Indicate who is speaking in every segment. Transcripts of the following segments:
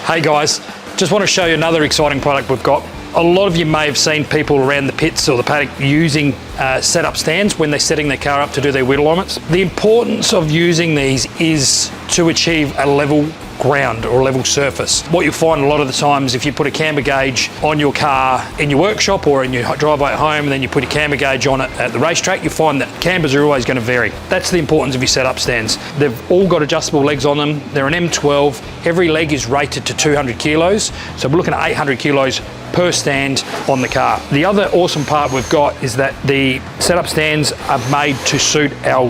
Speaker 1: Hey guys, just want to show you another exciting product we've got. A lot of you may have seen people around the pits or the paddock using setup stands when they're setting their car up to do their wheel alignments. The importance of using these is to achieve a level ground or level surface. What you'll find a lot of the times, if you put a camber gauge on your car in your workshop or in your driveway at home, and then you put a camber gauge on it at the racetrack, you'll find that cambers are always going to vary. That's the importance of your setup stands. They've all got adjustable legs on them. They're an M12. Every leg is rated to 200 kilos. So we're looking at 800 kilos per stand on the car. The other awesome part we've got is that the setup stands are made to suit our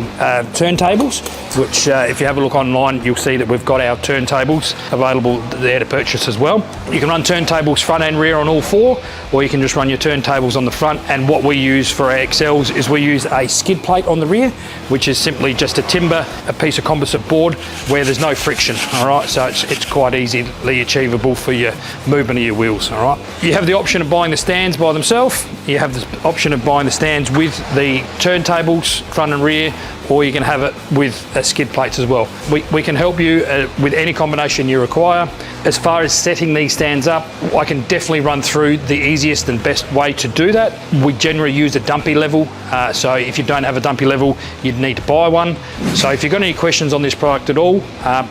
Speaker 1: turntables, which if you have a look online, you'll see that we've got our turntables available there to purchase as well. You can run turntables front and rear on all four, or you can just run your turntables on the front. And what we use for our XLs is we use a skid plate on the rear, which is simply just a timber, a piece of composite board where there's no friction, all right? So it's quite easily achievable for your movement of your wheels, all right? You have the option of buying the stands by themselves. You have the option of buying the stands with the turntables, front and rear, or you can have it with skid plates as well. We can help you with any combination you require. As far as setting these stands up, I can definitely run through the easiest and best way to do that. We generally use a dumpy level, so if you don't have a dumpy level, you'd need to buy one. So if you've got any questions on this product at all,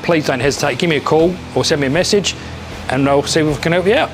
Speaker 1: please don't hesitate, give me a call or send me a message and I'll see if we can help you out.